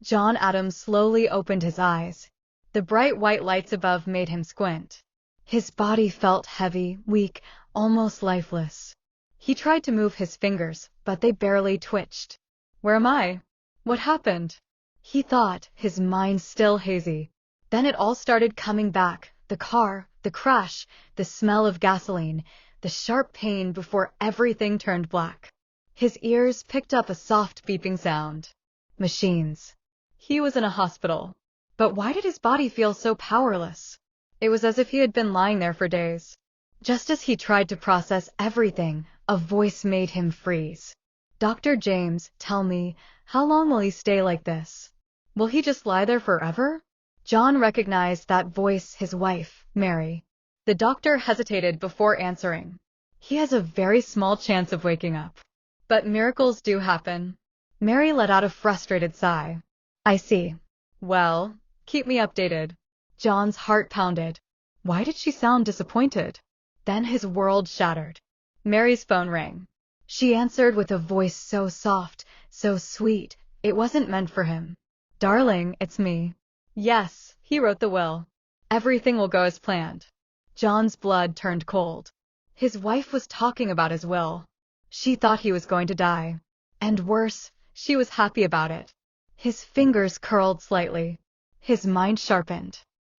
John Adams slowly opened his eyes. The bright white lights above made him squint. His body felt heavy, weak, almost lifeless. He tried to move his fingers, but they barely twitched. Where am I? What happened? He thought, his mind still hazy. Then it all started coming back. The car, the crash, the smell of gasoline, the sharp pain before everything turned black. His ears picked up a soft beeping sound. Machines. He was in a hospital. But why did his body feel so powerless? It was as if he had been lying there for days. Just as he tried to process everything, a voice made him freeze. Dr. James, tell me, how long will he stay like this? Will he just lie there forever? John recognized that voice, his wife, Mary. The doctor hesitated before answering. He has a very small chance of waking up. But miracles do happen. Mary let out a frustrated sigh. I see. Well, keep me updated. John's heart pounded. Why did she sound disappointed? Then his world shattered. Mary's phone rang. She answered with a voice so soft, so sweet, it wasn't meant for him. Darling, it's me. Yes, he wrote the will. Everything will go as planned. John's blood turned cold. His wife was talking about his will. She thought he was going to die. And worse, she was happy about it. His fingers curled slightly. His mind sharpened.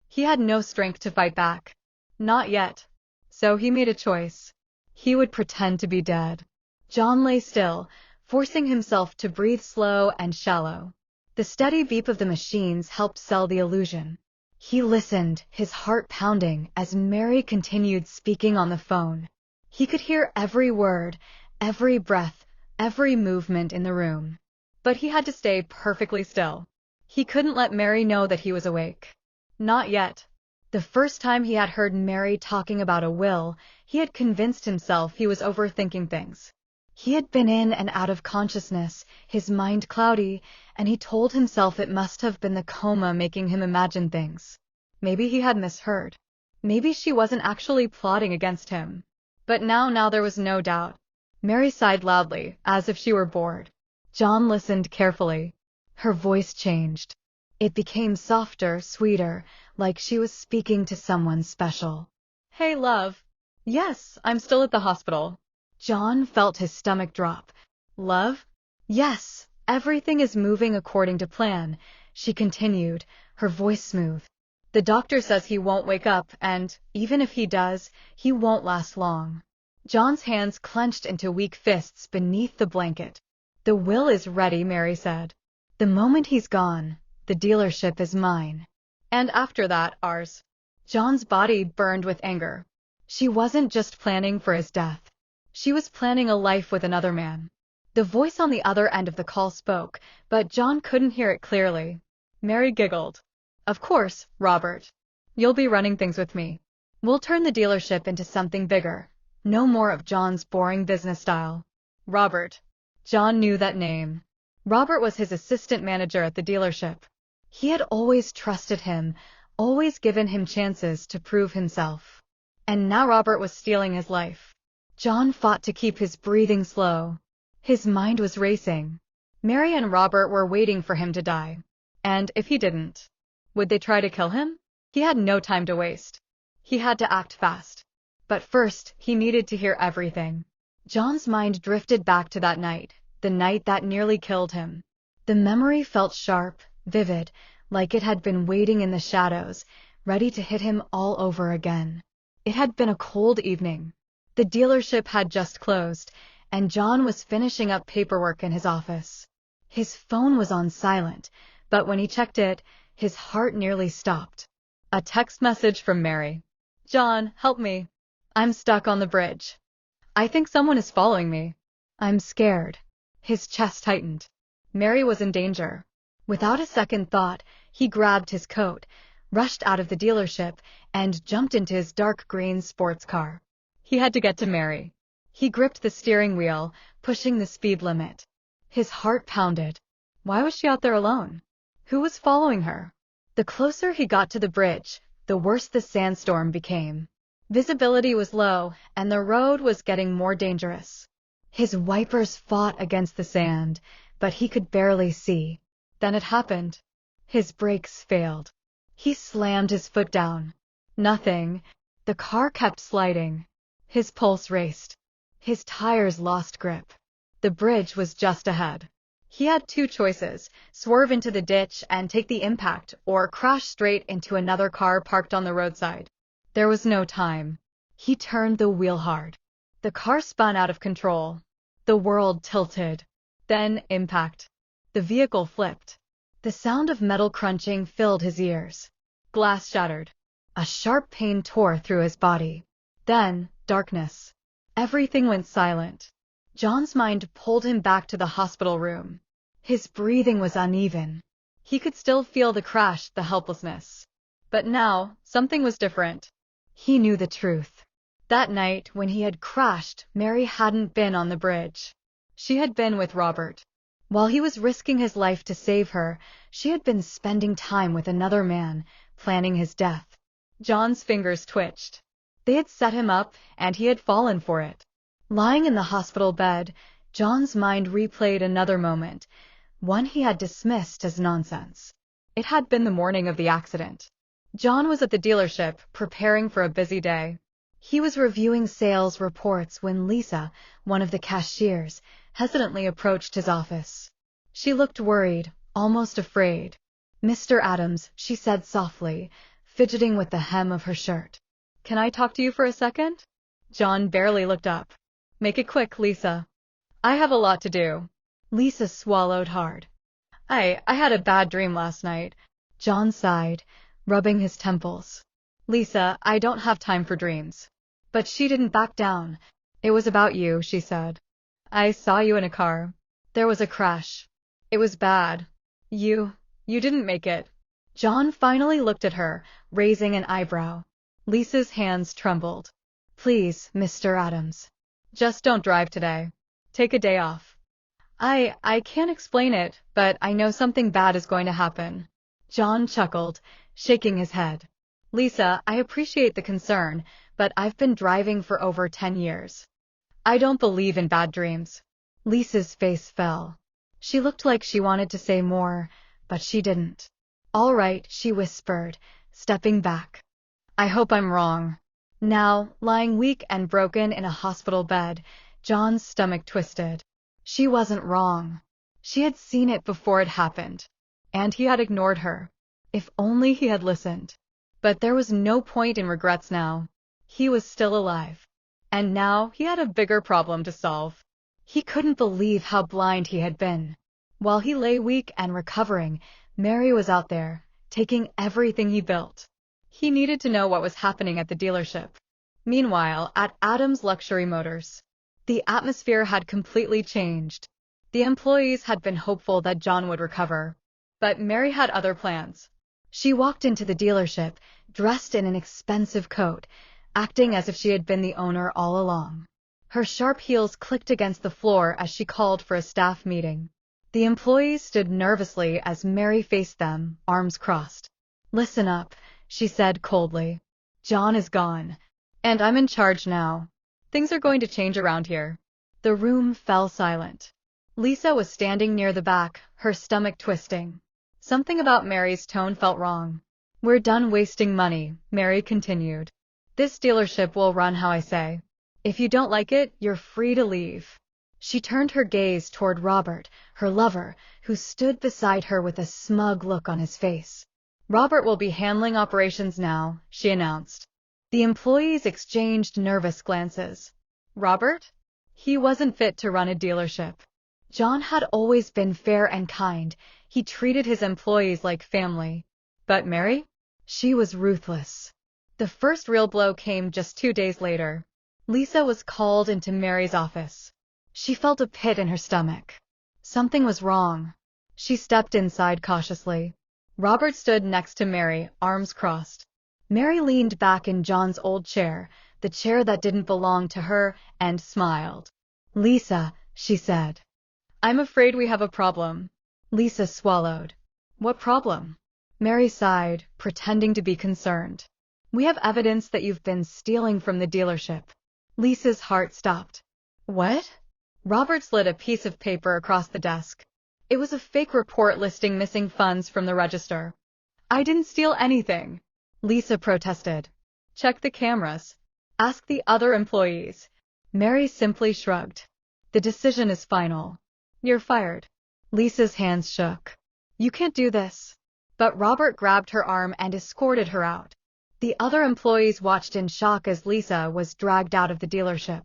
He had no strength to fight back. Not yet. So he made a choice. He would pretend to be dead. John lay still, forcing himself to breathe slow and shallow. The steady beep of the machines helped sell the illusion. He listened, his heart pounding, as Mary continued speaking on the phone. He could hear every word, every breath, every movement in the room. But he had to stay perfectly still. He couldn't let Mary know that he was awake. Not yet. The first time he had heard Mary talking about a will, he had convinced himself he was overthinking things. He had been in and out of consciousness, his mind cloudy, and he told himself it must have been the coma making him imagine things. Maybe he had misheard. Maybe she wasn't actually plotting against him. But now there was no doubt. Mary sighed loudly, as if she were bored. John listened carefully. Her voice changed. It became softer, sweeter, like she was speaking to someone special. Hey, love. Yes, I'm still at the hospital. John felt his stomach drop. Love? Yes, everything is moving according to plan, she continued, her voice smooth. The doctor says he won't wake up, and, even if he does, he won't last long. John's hands clenched into weak fists beneath the blanket. The will is ready, Mary said. The moment he's gone, the dealership is mine. And after that, ours. John's body burned with anger. She wasn't just planning for his death. She was planning a life with another man. The voice on the other end of the call spoke, but John couldn't hear it clearly. Mary giggled. Of course, Robert. You'll be running things with me. We'll turn the dealership into something bigger. No more of John's boring business style. Robert. John knew that name. Robert was his assistant manager at the dealership. He had always trusted him, always given him chances to prove himself. And now Robert was stealing his life. John fought to keep his breathing slow. His mind was racing. Mary and Robert were waiting for him to die. And if he didn't, would they try to kill him? He had no time to waste. He had to act fast. But first, he needed to hear everything. John's mind drifted back to that night, the night that nearly killed him. The memory felt sharp, vivid, like it had been waiting in the shadows, ready to hit him all over again. It had been a cold evening. The dealership had just closed, and John was finishing up paperwork in his office. His phone was on silent, but when he checked it, his heart nearly stopped. A text message from Mary. John, help me. I'm stuck on the bridge. I think someone is following me. I'm scared. His chest tightened. Mary was in danger. Without a second thought, he grabbed his coat, rushed out of the dealership, and jumped into his dark green sports car. He had to get to Mary. He gripped the steering wheel, pushing the speed limit. His heart pounded. Why was she out there alone? Who was following her? The closer he got to the bridge, the worse the sandstorm became. Visibility was low, and the road was getting more dangerous. His wipers fought against the sand, but he could barely see. Then it happened. His brakes failed. He slammed his foot down. Nothing. The car kept sliding. His pulse raced. His tires lost grip. The bridge was just ahead. He had two choices: swerve into the ditch and take the impact, or crash straight into another car parked on the roadside. There was no time. He turned the wheel hard. The car spun out of control. The world tilted. Then impact. The vehicle flipped. The sound of metal crunching filled his ears. Glass shattered. A sharp pain tore through his body. Then, darkness. Everything went silent. John's mind pulled him back to the hospital room. His breathing was uneven. He could still feel the crash, the helplessness. But now, something was different. He knew the truth. That night, when he had crashed, Mary hadn't been on the bridge. She had been with Robert. While he was risking his life to save her, she had been spending time with another man, planning his death. John's fingers twitched. They had set him up, and he had fallen for it. Lying in the hospital bed, John's mind replayed another moment, one he had dismissed as nonsense. It had been the morning of the accident. John was at the dealership, preparing for a busy day. He was reviewing sales reports when Lisa, one of the cashiers, hesitantly approached his office. She looked worried, almost afraid. "Mr. Adams," she said softly, fidgeting with the hem of her shirt. "Can I talk to you for a second?" John barely looked up. "Make it quick, Lisa. I have a lot to do." Lisa swallowed hard. I had a bad dream last night." John sighed, rubbing his temples. "Lisa, I don't have time for dreams." But she didn't back down. "It was about you," she said. "I saw you in a car. There was a crash. It was bad. You didn't make it." John finally looked at her, raising an eyebrow. Lisa's hands trembled. "Please, Mr. Adams. Just don't drive today. Take a day off." I can't explain it, but I know something bad is going to happen." John chuckled, shaking his head. "Lisa, I appreciate the concern, but I've been driving for over 10 years. I don't believe in bad dreams." Lisa's face fell. She looked like she wanted to say more, but she didn't. "All right," she whispered, stepping back. "I hope I'm wrong." Now, lying weak and broken in a hospital bed, John's stomach twisted. She wasn't wrong. She had seen it before it happened. And he had ignored her. If only he had listened. But there was no point in regrets now. He was still alive. And now he had a bigger problem to solve. He couldn't believe how blind he had been. While he lay weak and recovering, Mary was out there, taking everything he built. He needed to know what was happening at the dealership. Meanwhile, at Adams Luxury Motors, the atmosphere had completely changed. The employees had been hopeful that John would recover. But Mary had other plans. She walked into the dealership, dressed in an expensive coat, acting as if she had been the owner all along. Her sharp heels clicked against the floor as she called for a staff meeting. The employees stood nervously as Mary faced them, arms crossed. "Listen up," she said coldly. "John is gone. And I'm in charge now. Things are going to change around here." The room fell silent. Lisa was standing near the back, her stomach twisting. Something about Mary's tone felt wrong. "We're done wasting money," Mary continued. "This dealership will run how I say. If you don't like it, you're free to leave." She turned her gaze toward Robert, her lover, who stood beside her with a smug look on his face. "Robert will be handling operations now," she announced. The employees exchanged nervous glances. Robert? He wasn't fit to run a dealership. John had always been fair and kind. He treated his employees like family. But Mary? She was ruthless. The first real blow came just 2 days later. Lisa was called into Mary's office. She felt a pit in her stomach. Something was wrong. She stepped inside cautiously. Robert stood next to Mary, arms crossed. Mary leaned back in John's old chair, the chair that didn't belong to her, and smiled. "Lisa," she said. "I'm afraid we have a problem." Lisa swallowed. "What problem?" Mary sighed, pretending to be concerned. "We have evidence that you've been stealing from the dealership." Lisa's heart stopped. "What?" Robert slid a piece of paper across the desk. It was a fake report listing missing funds from the register. I didn't steal anything, Lisa protested. Check the cameras. Ask the other employees. Mary simply shrugged. The decision is final. You're fired. Lisa's hands shook. You can't do this. But Robert grabbed her arm and escorted her out. The other employees watched in shock as Lisa was dragged out of the dealership.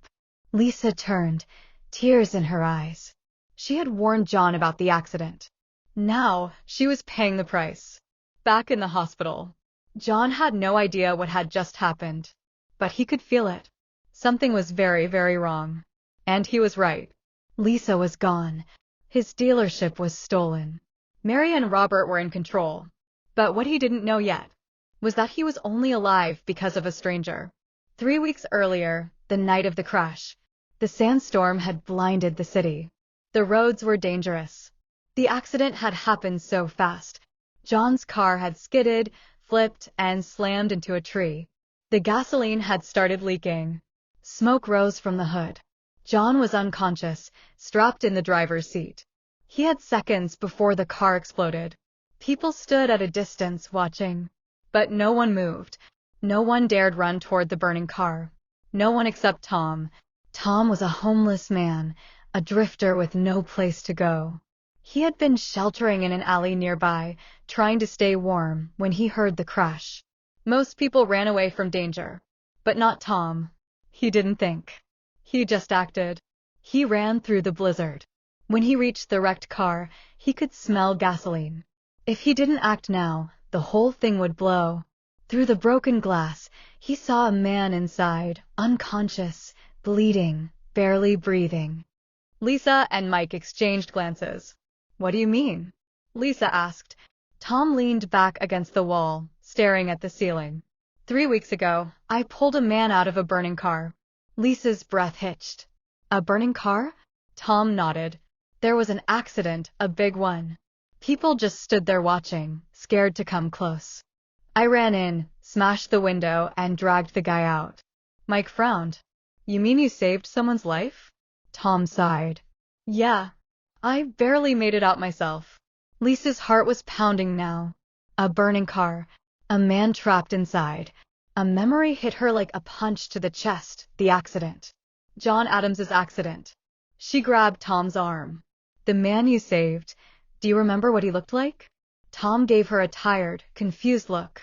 Lisa turned, tears in her eyes. She had warned John about the accident. Now, she was paying the price. Back in the hospital, John had no idea what had just happened. But he could feel it. Something was very, very wrong. And he was right. Lisa was gone. His dealership was stolen. Mary and Robert were in control. But what he didn't know yet was that he was only alive because of a stranger. 3 weeks earlier, the night of the crash, the sandstorm had blinded the city. The roads were dangerous. The accident had happened so fast. John's car had skidded, flipped, and slammed into a tree. The gasoline had started leaking. Smoke rose from the hood. John was unconscious, strapped in the driver's seat. He had seconds before the car exploded. People stood at a distance watching. But no one moved. No one dared run toward the burning car. No one except Tom. Tom was a homeless man, a drifter with no place to go. He had been sheltering in an alley nearby, trying to stay warm, when he heard the crash. Most people ran away from danger. But not Tom. He didn't think. He just acted. He ran through the blizzard. When he reached the wrecked car, he could smell gasoline. If he didn't act now, the whole thing would blow. Through the broken glass, he saw a man inside, unconscious, bleeding, barely breathing. Lisa and Mike exchanged glances. What do you mean? Lisa asked. Tom leaned back against the wall, staring at the ceiling. 3 weeks ago, I pulled a man out of a burning car. Lisa's breath hitched. A burning car? Tom nodded. There was an accident, a big one. People just stood there watching, scared to come close. I ran in, smashed the window, and dragged the guy out. Mike frowned. You mean you saved someone's life? Tom sighed. Yeah. I barely made it out myself. Lisa's heart was pounding now. A burning car. A man trapped inside. A memory hit her like a punch to the chest, the accident. John Adams's accident. She grabbed Tom's arm. The man you saved. Do you remember what he looked like? Tom gave her a tired, confused look.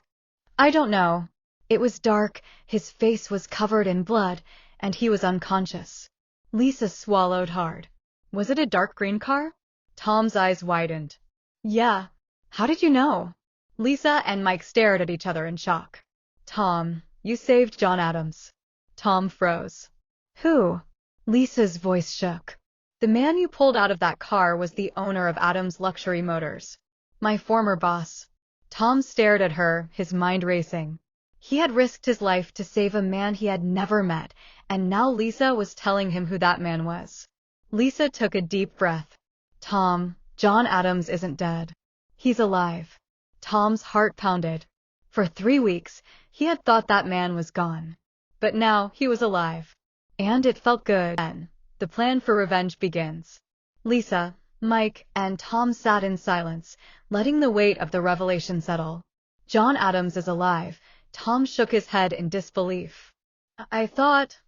I don't know. It was dark, his face was covered in blood, and he was unconscious. Lisa swallowed hard. Was it a dark green car? Tom's eyes widened. Yeah. How did you know? Lisa and Mike stared at each other in shock. Tom, you saved John Adams. Tom froze. Who? Lisa's voice shook. The man you pulled out of that car was the owner of Adams Luxury Motors. My former boss. Tom stared at her, his mind racing. He had risked his life to save a man he had never met, and now Lisa was telling him who that man was. Lisa took a deep breath. Tom, John Adams isn't dead. He's alive. Tom's heart pounded. For 3 weeks, he had thought that man was gone. But now he was alive. And it felt good. Then, the plan for revenge begins. Lisa, Mike, and Tom sat in silence, letting the weight of the revelation settle. John Adams is alive. Tom shook his head in disbelief. I thought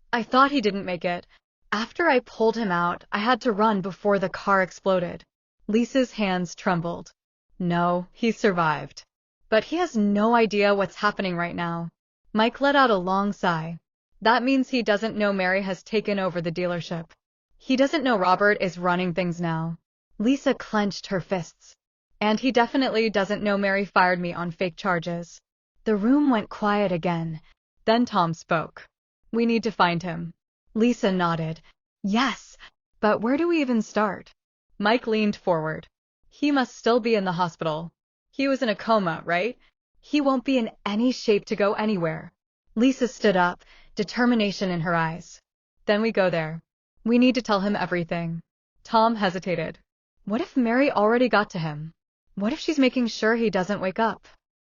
he didn't make it. After I pulled him out, I had to run before the car exploded. Lisa's hands trembled. No, he survived. But he has no idea what's happening right now. Mike let out a long sigh. That means he doesn't know Mary has taken over the dealership. He doesn't know Robert is running things now. Lisa clenched her fists. And he definitely doesn't know Mary fired me on fake charges. The room went quiet again. Then Tom spoke. We need to find him. Lisa nodded. Yes, but where do we even start? Mike leaned forward. He must still be in the hospital. He was in a coma, right? He won't be in any shape to go anywhere. Lisa stood up, determination in her eyes. Then we go there. We need to tell him everything. Tom hesitated. What if Mary already got to him? What if she's making sure he doesn't wake up?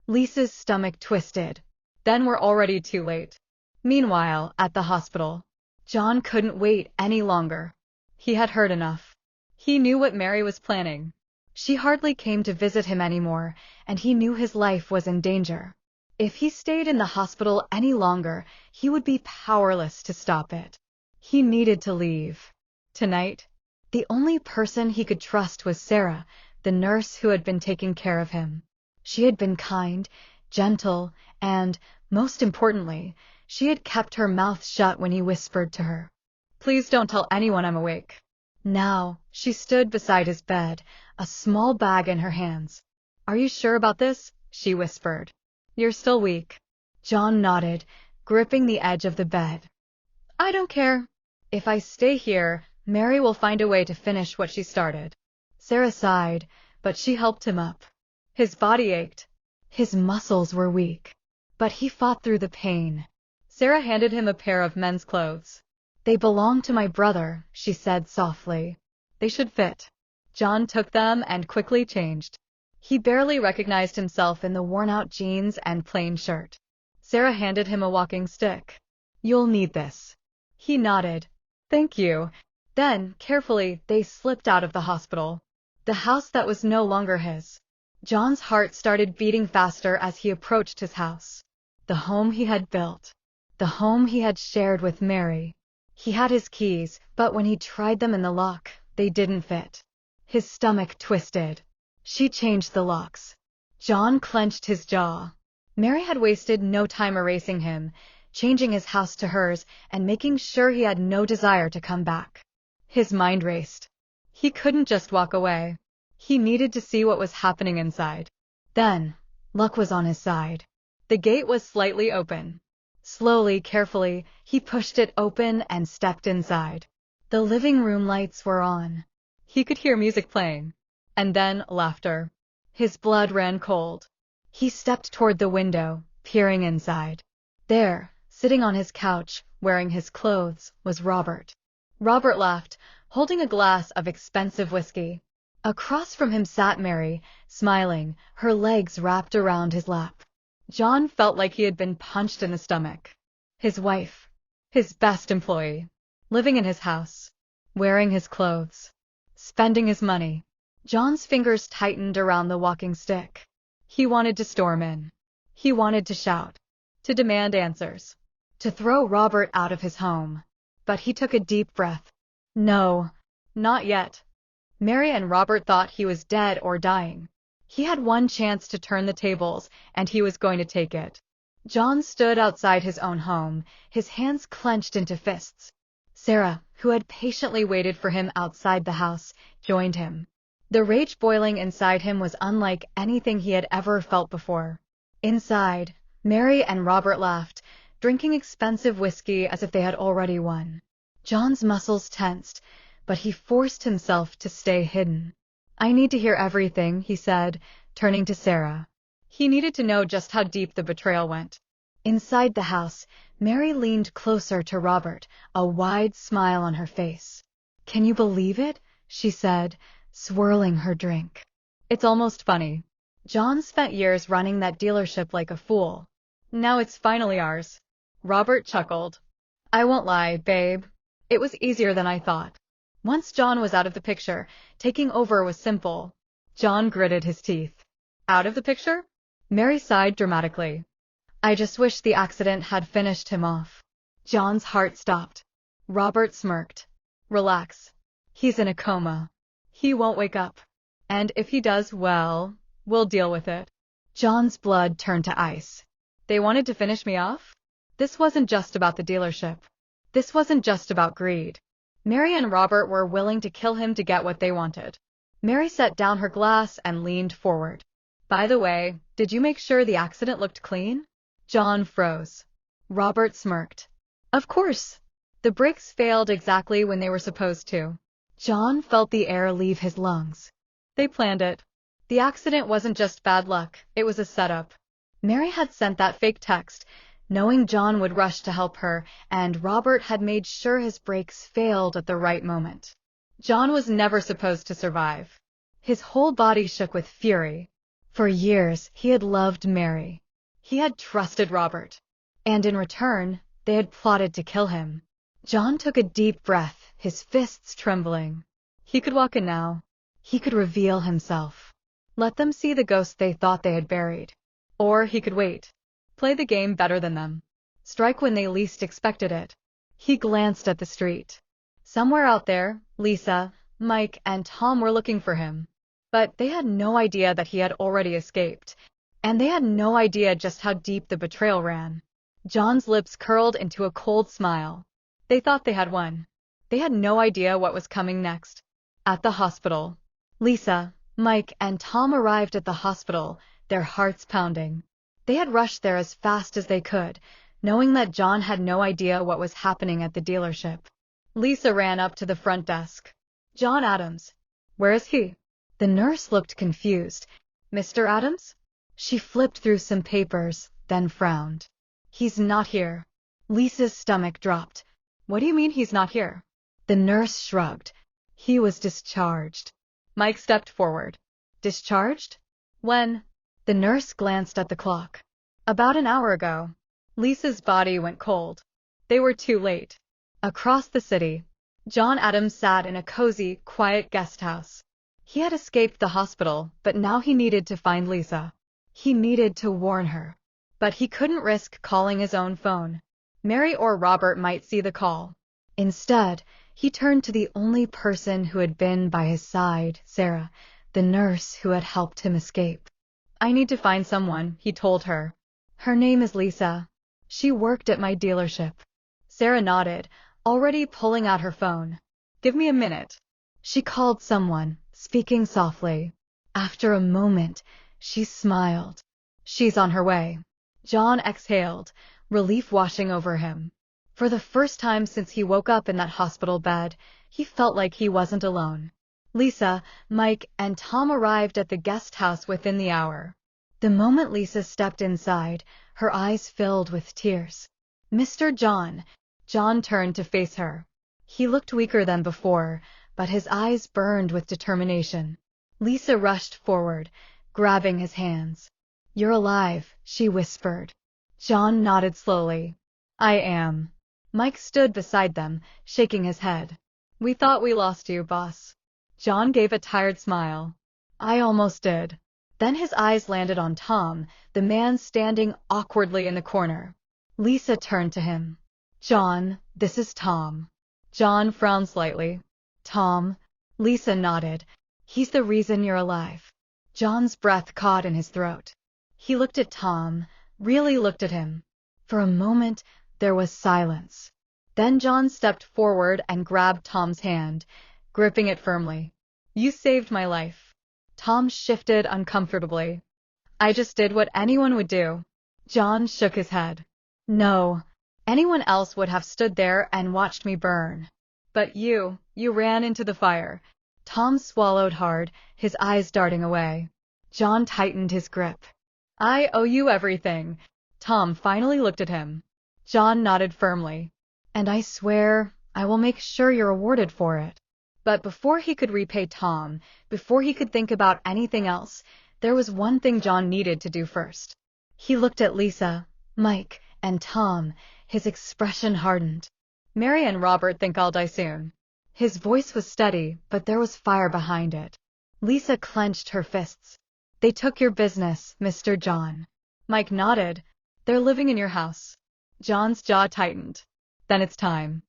Lisa's stomach twisted. Then we're already too late. Meanwhile, at the hospital, John couldn't wait any longer. He had heard enough. He knew what Mary was planning. She hardly came to visit him anymore, and he knew his life was in danger. If he stayed in the hospital any longer, he would be powerless to stop it. He needed to leave. Tonight, the only person he could trust was Sarah, the nurse who had been taking care of him. She had been kind, gentle, and, most importantly, she had kept her mouth shut when he whispered to her, "Please don't tell anyone I'm awake." Now, she stood beside his bed, a small bag in her hands. "Are you sure about this?" she whispered. "You're still weak." John nodded, gripping the edge of the bed. "I don't care. If I stay here, Mary will find a way to finish what she started." Sarah sighed, but she helped him up. His body ached. His muscles were weak. But he fought through the pain. Sarah handed him a pair of men's clothes. "They belong to my brother," she said softly. "They should fit." John took them and quickly changed. He barely recognized himself in the worn-out jeans and plain shirt. Sarah handed him a walking stick. "You'll need this." He nodded. "Thank you." Then, carefully, they slipped out of the hospital. The house that was no longer his. John's heart started beating faster as he approached his house. The home he had built. The home he had shared with Mary. He had his keys, but when he tried them in the lock, they didn't fit. His stomach twisted. She changed the locks. John clenched his jaw. Mary had wasted no time erasing him, changing his house to hers, and making sure he had no desire to come back. His mind raced. He couldn't just walk away. He needed to see what was happening inside. Then, luck was on his side. The gate was slightly open. Slowly, carefully, he pushed it open and stepped inside. The living room lights were on. He could hear music playing. And then laughter. His blood ran cold. He stepped toward the window, peering inside. There, sitting on his couch, wearing his clothes, was Robert. Robert laughed, holding a glass of expensive whiskey. Across from him sat Mary, smiling, her legs wrapped around his lap. John felt like he had been punched in the stomach. His wife, his best employee, living in his house, wearing his clothes, spending his money. John's fingers tightened around the walking stick. He wanted to storm in. He wanted to shout, to demand answers, to throw Robert out of his home. But he took a deep breath. No, not yet. Mary and Robert thought he was dead or dying. He had one chance to turn the tables, and he was going to take it. John stood outside his own home, his hands clenched into fists. Sarah, who had patiently waited for him outside the house, joined him. The rage boiling inside him was unlike anything he had ever felt before. Inside, Mary and Robert laughed, drinking expensive whiskey as if they had already won. John's muscles tensed, but he forced himself to stay hidden. "I need to hear everything," he said, turning to Sarah. He needed to know just how deep the betrayal went. Inside the house, Mary leaned closer to Robert, a wide smile on her face. "Can you believe it?" she said, swirling her drink. "It's almost funny. John spent years running that dealership like a fool. Now it's finally ours." Robert chuckled. "I won't lie, babe. It was easier than I thought. Once John was out of the picture, taking over was simple." John gritted his teeth. "Out of the picture?" Mary sighed dramatically. "I just wish the accident had finished him off." John's heart stopped. Robert smirked. "Relax. He's in a coma. He won't wake up. And if he does, well, we'll deal with it." John's blood turned to ice. They wanted to finish me off? This wasn't just about the dealership. This wasn't just about greed. Mary and Robert were willing to kill him to get what they wanted. Mary set down her glass and leaned forward. "By the way, did you make sure the accident looked clean?" John froze. Robert smirked. "Of course. The brakes failed exactly when they were supposed to." John felt the air leave his lungs. "They planned it. The accident wasn't just bad luck, it was a setup." Mary had sent that fake text, knowing John would rush to help her, and Robert had made sure his brakes failed at the right moment. John was never supposed to survive. His whole body shook with fury. For years, he had loved Mary. He had trusted Robert. And in return, they had plotted to kill him. John took a deep breath, his fists trembling. He could walk in now. He could reveal himself. Let them see the ghost they thought they had buried. Or he could wait. Play the game better than them. Strike when they least expected it. He glanced at the street. Somewhere out there, Lisa, Mike, and Tom were looking for him. But they had no idea that he had already escaped. And they had no idea just how deep the betrayal ran. John's lips curled into a cold smile. They thought they had won. They had no idea what was coming next. At the hospital, Lisa, Mike, and Tom arrived at the hospital, their hearts pounding. They had rushed there as fast as they could, knowing that John had no idea what was happening at the dealership. Lisa ran up to the front desk. "John Adams. Where is he?" The nurse looked confused. "Mr. Adams?" She flipped through some papers, then frowned. "He's not here." Lisa's stomach dropped. "What do you mean he's not here?" The nurse shrugged. "He was discharged." Mike stepped forward. "Discharged? When?" The nurse glanced at the clock. "About an hour ago." Lisa's body went cold. They were too late. Across the city, John Adams sat in a cozy, quiet guest house. He had escaped the hospital, but now he needed to find Lisa. He needed to warn her. But he couldn't risk calling his own phone. Mary or Robert might see the call. Instead, he turned to the only person who had been by his side, Sarah, the nurse who had helped him escape. "I need to find someone," he told her. "Her name is Lisa. She worked at my dealership." Sarah nodded, already pulling out her phone. "Give me a minute." She called someone, speaking softly. After a moment, she smiled. "She's on her way." John exhaled, relief washing over him. For the first time since he woke up in that hospital bed, he felt like he wasn't alone. Lisa, Mike, and Tom arrived at the guest house within the hour. The moment Lisa stepped inside, her eyes filled with tears. "Mr. John." John turned to face her. He looked weaker than before, but his eyes burned with determination. Lisa rushed forward, grabbing his hands. "You're alive," she whispered. John nodded slowly. "I am." Mike stood beside them, shaking his head. "We thought we lost you, boss." John gave a tired smile. "I almost did." Then his eyes landed on Tom, the man standing awkwardly in the corner. Lisa turned to him. "John, this is Tom." John frowned slightly. "Tom?" Lisa nodded. "He's the reason you're alive." John's breath caught in his throat. He looked at Tom, really looked at him. For a moment, there was silence. Then John stepped forward and grabbed Tom's hand, gripping it firmly. "You saved my life." Tom shifted uncomfortably. "I just did what anyone would do." John shook his head. "No. Anyone else would have stood there and watched me burn. But you ran into the fire." Tom swallowed hard, his eyes darting away. John tightened his grip. "I owe you everything." Tom finally looked at him. John nodded firmly. "And I swear I will make sure you're rewarded for it." But before he could repay Tom, before he could think about anything else, there was one thing John needed to do first. He looked at Lisa, Mike, and Tom, his expression hardened. "Mary and Robert think I'll die soon." His voice was steady, but there was fire behind it. Lisa clenched her fists. "They took your business, Mr. John." Mike nodded. "They're living in your house." John's jaw tightened. "Then it's time."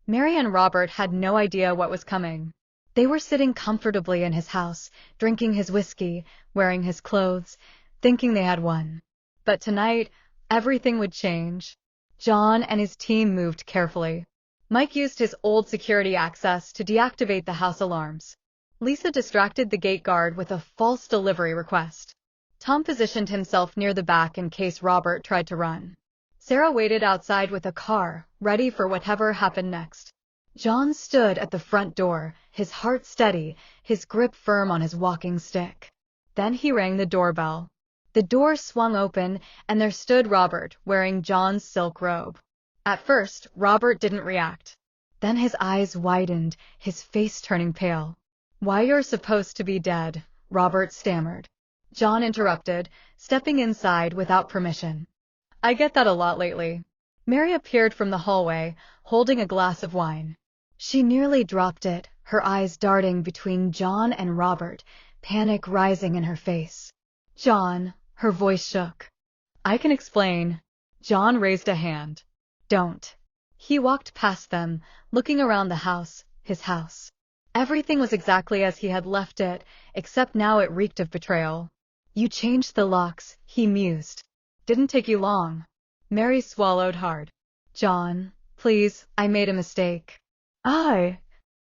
Mary and Robert had no idea what was coming. They were sitting comfortably in his house, drinking his whiskey, wearing his clothes, thinking they had won. But tonight, everything would change. John and his team moved carefully. Mike used his old security access to deactivate the house alarms. Lisa distracted the gate guard with a false delivery request. Tom positioned himself near the back in case Robert tried to run. Sarah waited outside with a car, ready for whatever happened next. John stood at the front door, his heart steady, his grip firm on his walking stick. Then he rang the doorbell. The door swung open, and there stood Robert, wearing John's silk robe. At first, Robert didn't react. Then his eyes widened, his face turning pale. "Why, you're supposed to be dead," Robert stammered. John interrupted, stepping inside without permission. "I get that a lot lately." Mary appeared from the hallway, holding a glass of wine. She nearly dropped it, her eyes darting between John and Robert, panic rising in her face. John, her voice shook. I can explain. John raised a hand. Don't. He walked past them, looking around the house, his house. Everything was exactly as he had left it, except now it reeked of betrayal. You changed the locks, he mused. Didn't take you long. Mary swallowed hard. John, please, I made a mistake.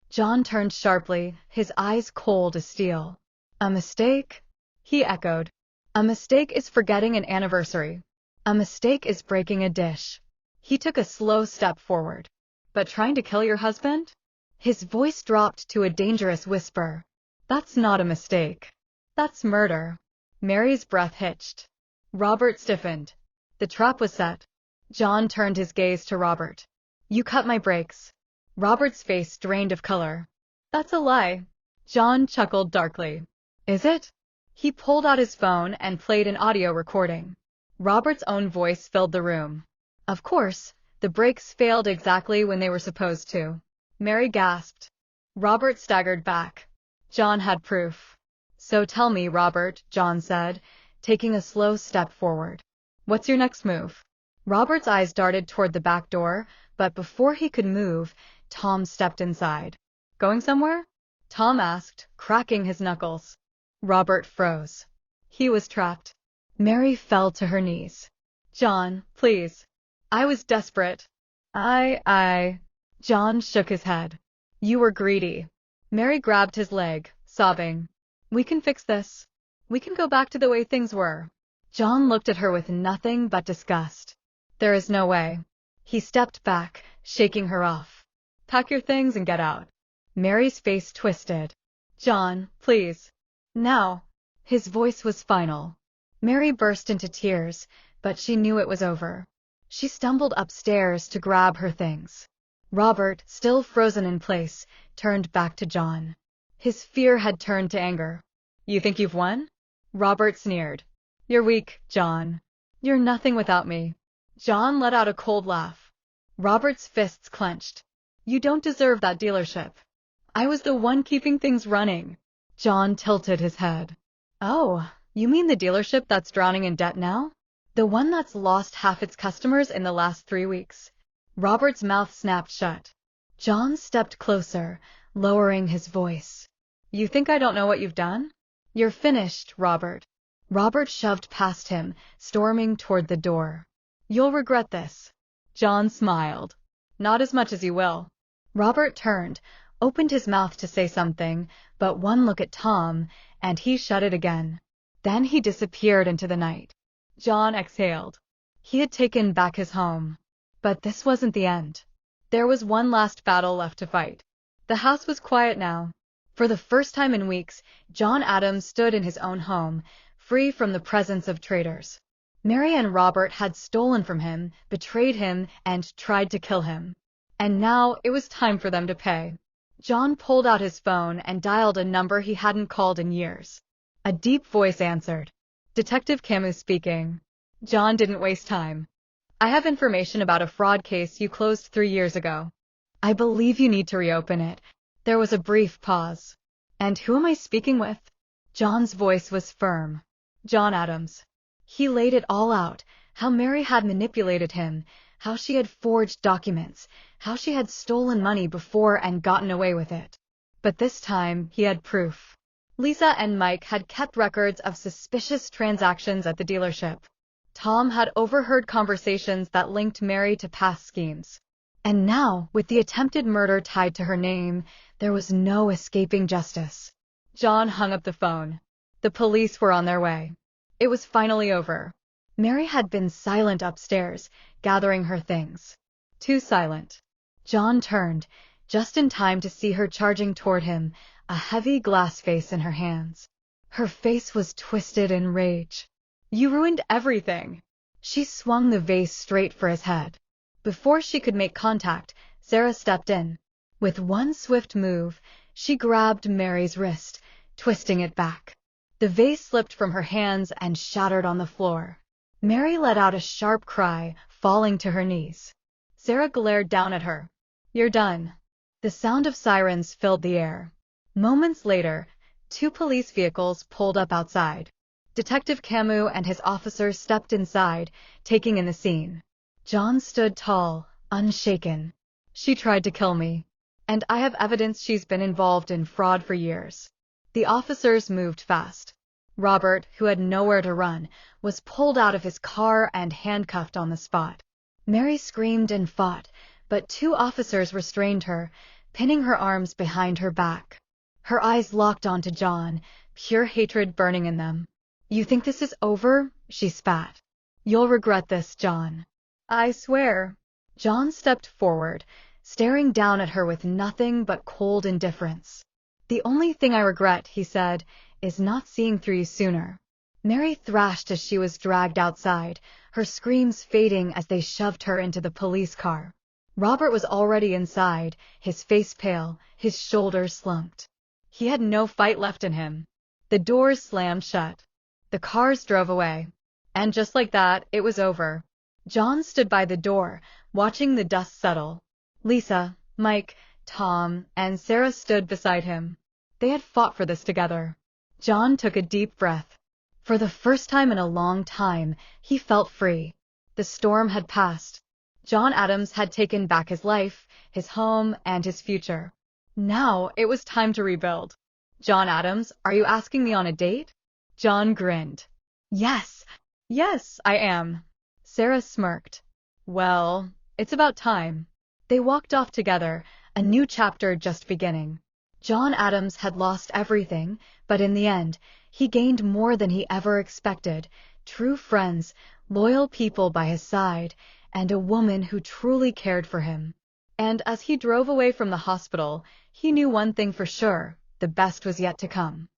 John turned sharply, his eyes cold as steel. A mistake? He echoed. A mistake is forgetting an anniversary. A mistake is breaking a dish. He took a slow step forward. But trying to kill your husband? His voice dropped to a dangerous whisper. That's not a mistake. That's murder. Mary's breath hitched. Robert stiffened. The trap was set. John turned his gaze to Robert. You cut my brakes. Robert's face drained of color. That's a lie. John chuckled darkly. Is it? He pulled out his phone and played an audio recording. Robert's own voice filled the room. Of course, the brakes failed exactly when they were supposed to. Mary gasped. Robert staggered back. John had proof. So tell me, Robert, John said, taking a slow step forward. What's your next move? Robert's eyes darted toward the back door, but before he could move, Tom stepped inside. Going somewhere? Tom asked, cracking his knuckles. Robert froze. He was trapped. Mary fell to her knees. John, please. I was desperate. John shook his head. You were greedy. Mary grabbed his leg, sobbing. We can fix this. We can go back to the way things were. John looked at her with nothing but disgust. There is no way. He stepped back, shaking her off. Pack your things and get out. Mary's face twisted. John, please. Now. His voice was final. Mary burst into tears, but she knew it was over. She stumbled upstairs to grab her things. Robert, still frozen in place, turned back to John. His fear had turned to anger. You think you've won? Robert sneered. You're weak, John. You're nothing without me. John let out a cold laugh. Robert's fists clenched. You don't deserve that dealership. I was the one keeping things running. John tilted his head. Oh, you mean the dealership that's drowning in debt now? The one that's lost half its customers in the last 3 weeks. Robert's mouth snapped shut. John stepped closer, lowering his voice. You think I don't know what you've done? You're finished, Robert. Robert shoved past him, storming toward the door. You'll regret this. John smiled. Not as much as you will. Robert turned, opened his mouth to say something, but one look at Tom, and he shut it again. Then he disappeared into the night. John exhaled. He had taken back his home. But this wasn't the end. There was one last battle left to fight. The house was quiet now. For the first time in weeks, John Adams stood in his own home, free from the presence of traitors. Mary and Robert had stolen from him, betrayed him, and tried to kill him. And now it was time for them to pay. John pulled out his phone and dialed a number he hadn't called in years. A deep voice answered. Detective Camus speaking. John didn't waste time. I have information about a fraud case you closed 3 years ago. I believe you need to reopen it. There was a brief pause. And who am I speaking with? John's voice was firm. John Adams. He laid it all out, how Mary had manipulated him, how she had forged documents, how she had stolen money before and gotten away with it. But this time, he had proof. Lisa and Mike had kept records of suspicious transactions at the dealership. Tom had overheard conversations that linked Mary to past schemes. And now, with the attempted murder tied to her name, there was no escaping justice. John hung up the phone. The police were on their way. It was finally over. Mary had been silent upstairs, gathering her things. Too silent. John turned, just in time to see her charging toward him, a heavy glass vase in her hands. Her face was twisted in rage. You ruined everything. She swung the vase straight for his head. Before she could make contact, Sarah stepped in. With one swift move, she grabbed Mary's wrist, twisting it back. The vase slipped from her hands and shattered on the floor. Mary let out a sharp cry, falling to her knees. Sarah glared down at her. You're done. The sound of sirens filled the air. Moments later, two police vehicles pulled up outside. Detective Camus and his officers stepped inside, taking in the scene. John stood tall, unshaken. She tried to kill me. And I have evidence she's been involved in fraud for years. The officers moved fast. Robert, who had nowhere to run, was pulled out of his car and handcuffed on the spot. Mary screamed and fought, but two officers restrained her, pinning her arms behind her back. Her eyes locked onto John, pure hatred burning in them. "You think this is over?" she spat. "You'll regret this, John." "I swear." John stepped forward, staring down at her with nothing but cold indifference. "The only thing I regret," he said, "is not seeing through you sooner." Mary thrashed as she was dragged outside, her screams fading as they shoved her into the police car. Robert was already inside, his face pale, his shoulders slumped. He had no fight left in him. The doors slammed shut. The cars drove away. And just like that, it was over. John stood by the door, watching the dust settle. Lisa, Mike, Tom, and Sarah stood beside him. They had fought for this together. John took a deep breath. For the first time in a long time, he felt free. The storm had passed. John Adams had taken back his life, his home, and his future. Now it was time to rebuild. "John Adams, are you asking me on a date?" John grinned. Yes, I am." Sarah smirked. "Well, it's about time." They walked off together, a new chapter just beginning. John Adams had lost everything, but in the end, he gained more than he ever expected: true friends, loyal people by his side, and a woman who truly cared for him. And as he drove away from the hospital, he knew one thing for sure: the best was yet to come.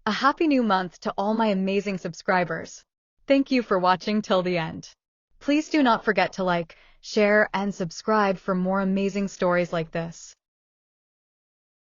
A happy new month to all my amazing subscribers. Thank you for watching till the end. Please do not forget to like, share, and subscribe for more amazing stories like this.